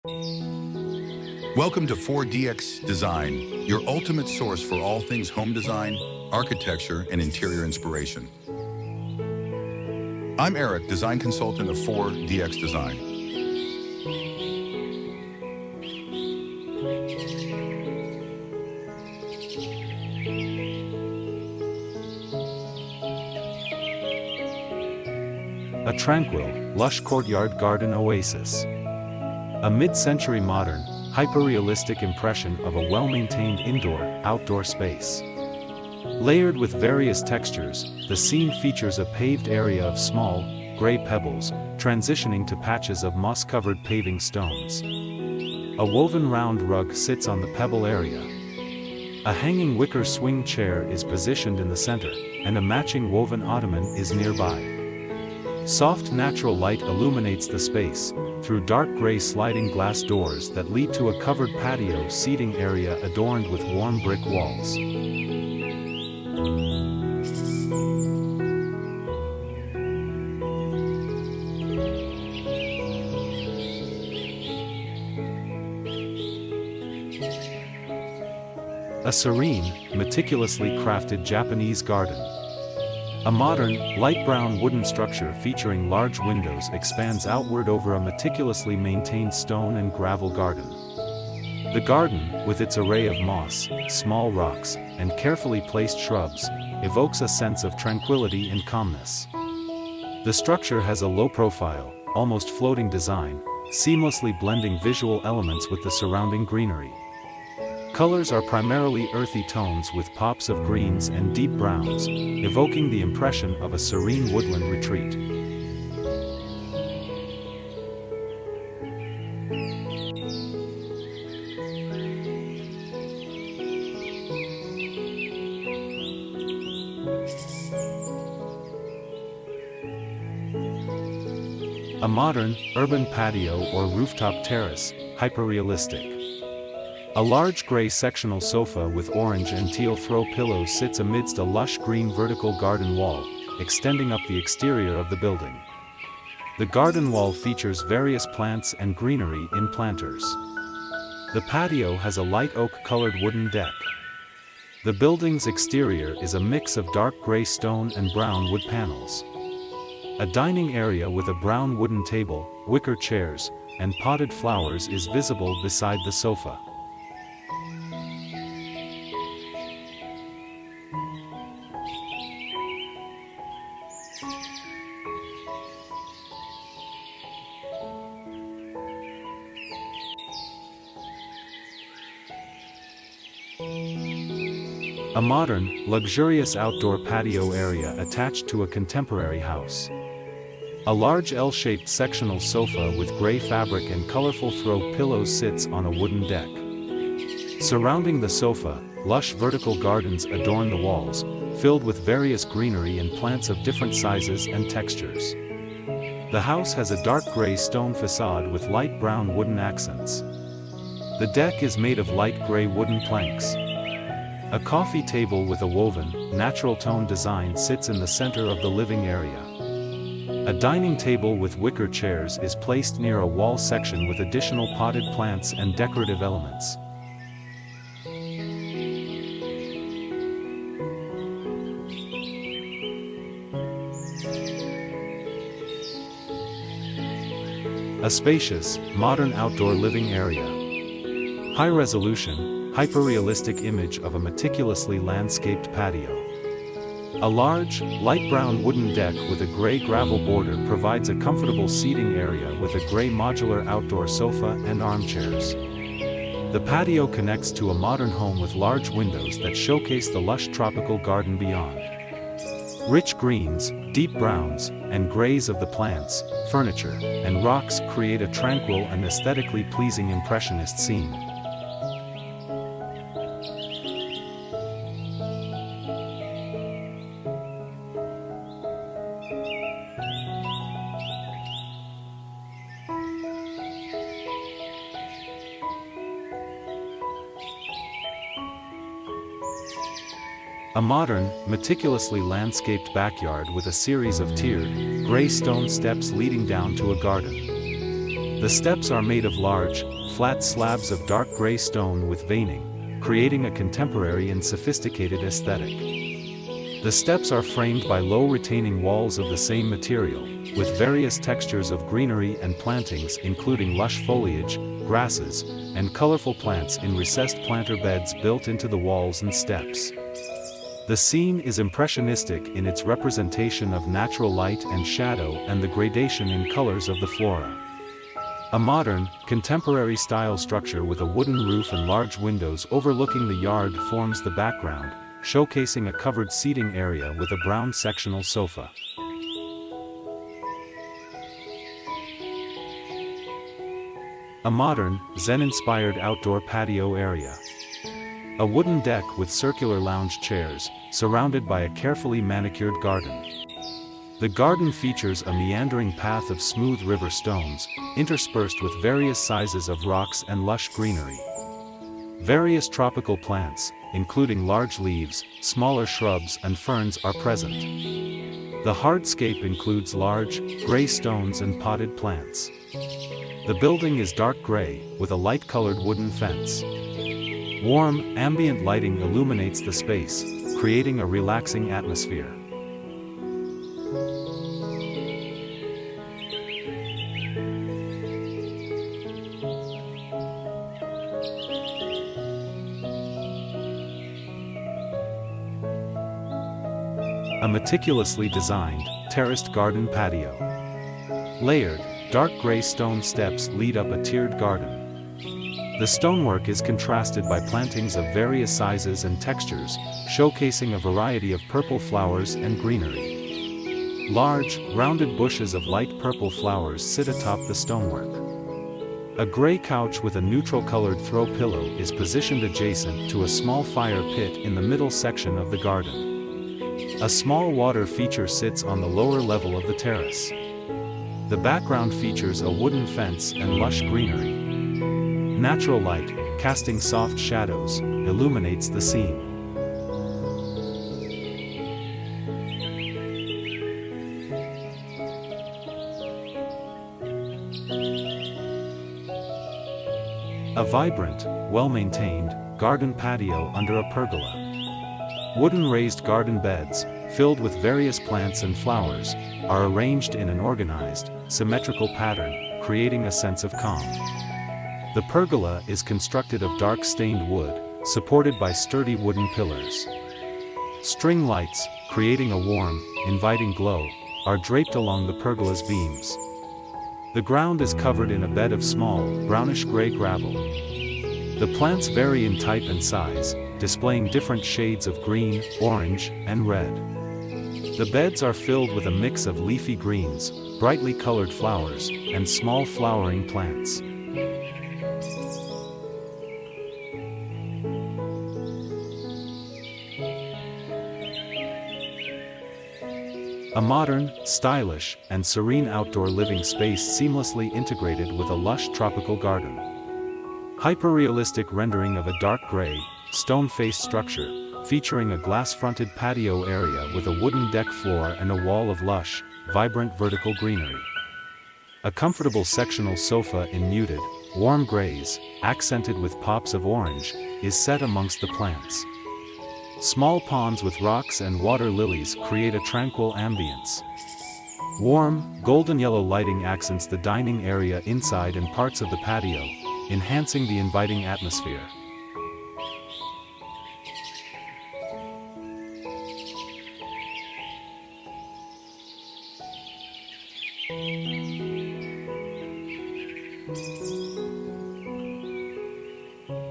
Welcome to 4DX Design, your ultimate source for all things home design, architecture, and interior inspiration. I'm Eric, design consultant of 4DX Design. A tranquil, lush courtyard garden oasis. A mid-century modern, hyperrealistic impression of a well-maintained indoor-outdoor space. Layered with various textures, the scene features a paved area of small, gray pebbles, transitioning to patches of moss-covered paving stones. A woven round rug sits on the pebble area. A hanging wicker swing chair is positioned in the center, and a matching woven ottoman is nearby. Soft natural light illuminates the space, through dark gray sliding glass doors that lead to a covered patio seating area adorned with warm brick walls. A serene, meticulously crafted Japanese garden. A modern, light brown wooden structure featuring large windows expands outward over a meticulously maintained stone and gravel garden. The garden, with its array of moss, small rocks, and carefully placed shrubs, evokes a sense of tranquility and calmness. The structure has a low-profile, almost floating design, seamlessly blending visual elements with the surrounding greenery. Colors are primarily earthy tones with pops of greens and deep browns, evoking the impression of a serene woodland retreat. A modern, urban patio or rooftop terrace, hyperrealistic. A large gray sectional sofa with orange and teal throw pillows sits amidst a lush green vertical garden wall, extending up the exterior of the building. The garden wall features various plants and greenery in planters. The patio has a light oak-colored wooden deck. The building's exterior is a mix of dark gray stone and brown wood panels. A dining area with a brown wooden table, wicker chairs, and potted flowers is visible beside the sofa. A modern, luxurious outdoor patio area attached to a contemporary house. A large L-shaped sectional sofa with gray fabric and colorful throw pillows sits on a wooden deck. Surrounding the sofa, lush vertical gardens adorn the walls, filled with various greenery and plants of different sizes and textures. The house has a dark gray stone facade with light brown wooden accents. The deck is made of light gray wooden planks. A coffee table with a woven, natural tone design sits in the center of the living area. A dining table with wicker chairs is placed near a wall section with additional potted plants and decorative elements. A spacious, modern outdoor living area. High-resolution, hyperrealistic image of a meticulously landscaped patio. A large, light brown wooden deck with a gray gravel border provides a comfortable seating area with a gray modular outdoor sofa and armchairs. The patio connects to a modern home with large windows that showcase the lush tropical garden beyond. Rich greens, deep browns, and grays of the plants, furniture, and rocks create a tranquil and aesthetically pleasing impressionist scene. A modern, meticulously landscaped backyard with a series of tiered, gray stone steps leading down to a garden. The steps are made of large, flat slabs of dark gray stone with veining, creating a contemporary and sophisticated aesthetic. The steps are framed by low retaining walls of the same material, with various textures of greenery and plantings including lush foliage, grasses, and colorful plants in recessed planter beds built into the walls and steps. The scene is impressionistic in its representation of natural light and shadow and the gradation in colors of the flora. A modern, contemporary-style structure with a wooden roof and large windows overlooking the yard forms the background, showcasing a covered seating area with a brown sectional sofa. A modern, Zen-inspired outdoor patio area. A wooden deck with circular lounge chairs, surrounded by a carefully manicured garden. The garden features a meandering path of smooth river stones, interspersed with various sizes of rocks and lush greenery. Various tropical plants, including large leaves, smaller shrubs and ferns are present. The hardscape includes large, gray stones and potted plants. The building is dark gray, with a light-colored wooden fence. Warm, ambient lighting illuminates the space, creating a relaxing atmosphere. A meticulously designed, terraced garden patio. Layered, dark gray stone steps lead up a tiered garden. The stonework is contrasted by plantings of various sizes and textures, showcasing a variety of purple flowers and greenery. Large, rounded bushes of light purple flowers sit atop the stonework. A gray couch with a neutral-colored throw pillow is positioned adjacent to a small fire pit in the middle section of the garden. A small water feature sits on the lower level of the terrace. The background features a wooden fence and lush greenery. Natural light, casting soft shadows, illuminates the scene. A vibrant, well-maintained, garden patio under a pergola. Wooden raised garden beds, filled with various plants and flowers, are arranged in an organized, symmetrical pattern, creating a sense of calm. The pergola is constructed of dark stained wood, supported by sturdy wooden pillars. String lights, creating a warm, inviting glow, are draped along the pergola's beams. The ground is covered in a bed of small, brownish-gray gravel. The plants vary in type and size, displaying different shades of green, orange, and red. The beds are filled with a mix of leafy greens, brightly colored flowers, and small flowering plants. A modern, stylish, and serene outdoor living space seamlessly integrated with a lush tropical garden. Hyperrealistic rendering of a dark gray, stone-faced structure, featuring a glass-fronted patio area with a wooden deck floor and a wall of lush, vibrant vertical greenery. A comfortable sectional sofa in muted, warm grays, accented with pops of orange, is set amongst the plants. Small ponds with rocks and water lilies create a tranquil ambience. Warm, golden yellow lighting accents the dining area inside and parts of the patio, enhancing the inviting atmosphere.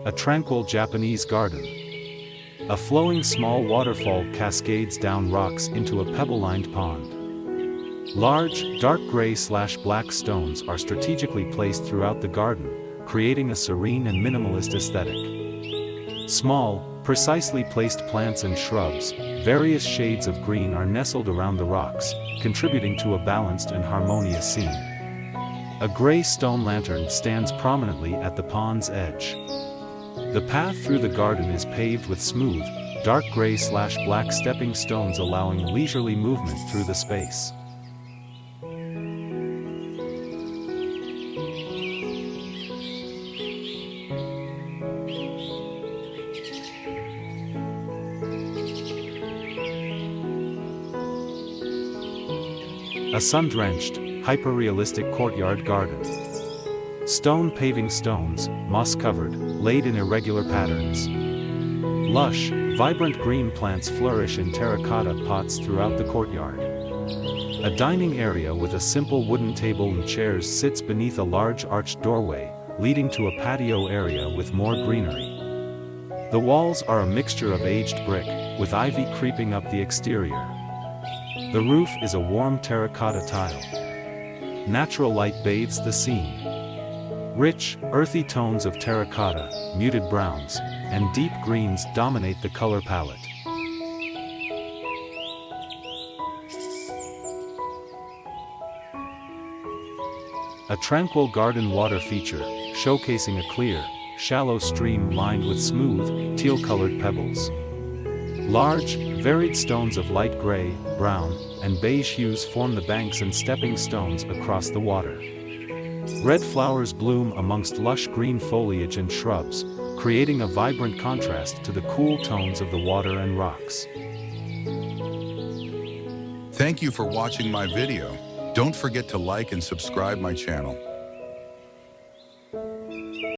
A tranquil Japanese garden. A flowing small waterfall cascades down rocks into a pebble-lined pond. Large, dark gray/black stones are strategically placed throughout the garden, creating a serene and minimalist aesthetic. Small, precisely placed plants and shrubs, various shades of green are nestled around the rocks, contributing to a balanced and harmonious scene. A gray stone lantern stands prominently at the pond's edge. The path through the garden is paved with smooth, dark gray/black stepping stones allowing leisurely movement through the space. A sun-drenched, hyperrealistic courtyard garden. Stone paving stones, moss-covered, laid in irregular patterns. Lush, vibrant green plants flourish in terracotta pots throughout the courtyard. A dining area with a simple wooden table and chairs sits beneath a large arched doorway, leading to a patio area with more greenery. The walls are a mixture of aged brick, with ivy creeping up the exterior. The roof is a warm terracotta tile. Natural light bathes the scene. Rich, earthy tones of terracotta, muted browns, and deep greens dominate the color palette. A tranquil garden water feature, showcasing a clear, shallow stream lined with smooth, teal-colored pebbles. Large, varied stones of light gray, brown, and beige hues form the banks and stepping stones across the water. Red flowers bloom amongst lush green foliage and shrubs, creating a vibrant contrast to the cool tones of the water and rocks. Thank you for watching my video. Don't forget to like and subscribe my channel.